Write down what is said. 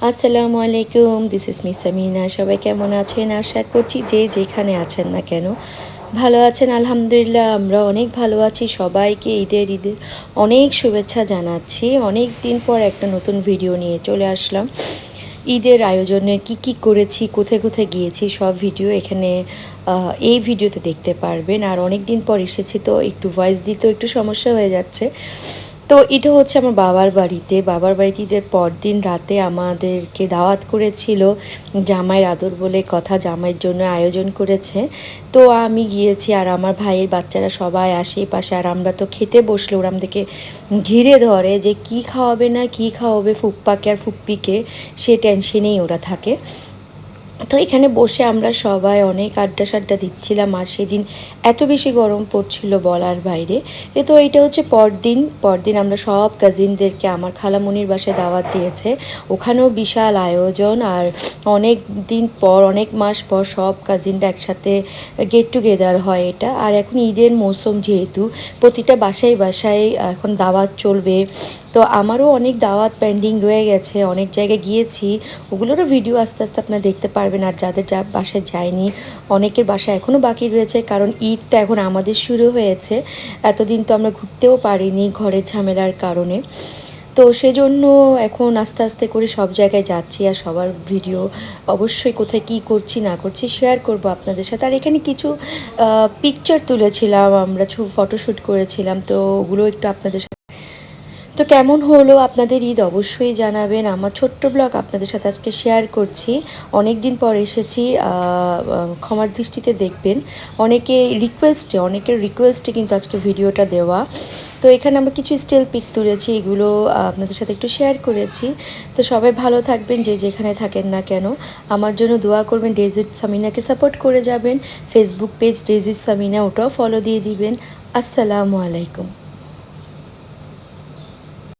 আসসালামু আলাইকুম, this is miss Samina. সবাই কেমন আছেন? আশা করছি যে যেখানে আছেন না কেন ভালো আছেন। আলহামদুলিল্লাহ আমরা অনেক ভালো আছি। সবাইকে ঈদের অনেক শুভেচ্ছা জানাচ্ছি। অনেক দিন পর একটা নতুন ভিডিও নিয়ে চলে আসলাম। ঈদের আয়োজনে কি করেছি, কোথায় কোথায় গিয়েছি, সব ভিডিও এখানে এই ভিডিওতে দেখতে পারবেন। আর অনেক দিন পর এসেছি তো একটু ভয়েস দিতেও একটু সমস্যা হয়ে যাচ্ছে। তো এটা হচ্ছে আমার বাবার বাড়িতে ঈদের পরদিন রাতে আমাদেরকে দাওয়াত করেছিল। জামাইয়ের আদর বলে কথা, জামাইয়ের জন্য আয়োজন করেছে। তো আমি গিয়েছি আর আমার ভাইয়ের বাচ্চারা সবাই আশেপাশে, আর আমরা তো খেতে বসলে ওরা আমাদেরকে ঘিরে ধরে যে কি খাওয়াবে না কি খাওয়াবে, ফুপ্পাকে আর ফুপ্পিকে, সে টেনশনেই ওরা থাকে। তো এখানে বসে আমরা সবাই অনেক আড্ডা সাড্ডা দিচ্ছিলাম। আর সেদিন এত বেশি গরম পড়ছিল বলার বাইরে। তো এটা হচ্ছে পরদিন আমরা সব কাজিনদেরকে আমার খালামুনির বাসায় দাওয়াত দিয়েছে। ওখানেও বিশাল আয়োজন। আর অনেক দিন পর, অনেক মাস পর সব কাজিনরা একসাথে গেট টুগেদার হয় এটা। আর এখন ঈদের মৌসুম যেহেতু প্রতিটা বাসায় এখন দাওয়াত চলবে। তো আমারও অনেক দাওয়াত পেন্ডিং রয়ে গেছে, অনেক জায়গায় গিয়েছি, ওগুলোরও ভিডিও আস্তে আস্তে আপনারা দেখতে পারবেন। আর যাদের বাসায় যায়নি, অনেকের বাসায় এখনও বাকি রয়েছে, কারণ ঈদ তো এখন আমাদের শুরু হয়েছে। এতদিন তো আমরা ঘুরতেও পারিনি ঘরের ঝামেলার কারণে। তো সেজন্য এখন আস্তে আস্তে করে সব জায়গায় যাচ্ছি। আর সবার ভিডিও অবশ্যই কোথায় কী করছি না করছি শেয়ার করব আপনাদের সাথে। আর এখানে কিছু পিকচার তুলেছিলাম, আমরা ফটোশ্যুট করেছিলাম, তো ওগুলো একটু আপনাদের সাথে। তো কেমন হলো আপনাদের ঈদ অবশ্যই জানাবেন। আমার ছোট্ট ব্লগ আপনাদের সাথে আজকে শেয়ার করছি। অনেক দিন পর এসেছি, ক্ষমার দৃষ্টিতে দেখবেন। অনেকের রিকোয়েস্টে কিন্তু আজকে ভিডিওটা দেওয়া। তো এখানে আমরা কিছু স্টিল পিক তুলেছি, এগুলো আপনাদের সাথে একটু শেয়ার করেছি। তো সবাই ভালো থাকবেন যে যেখানে থাকেন না কেন। আমার জন্য দোয়া করবেন, ডেজ উইথ সামিনাকে সাপোর্ট করে যাবেন। Facebook page days with Samina, ওটাও ফলো দিয়ে দিবেন। আসসালামু আলাইকুম।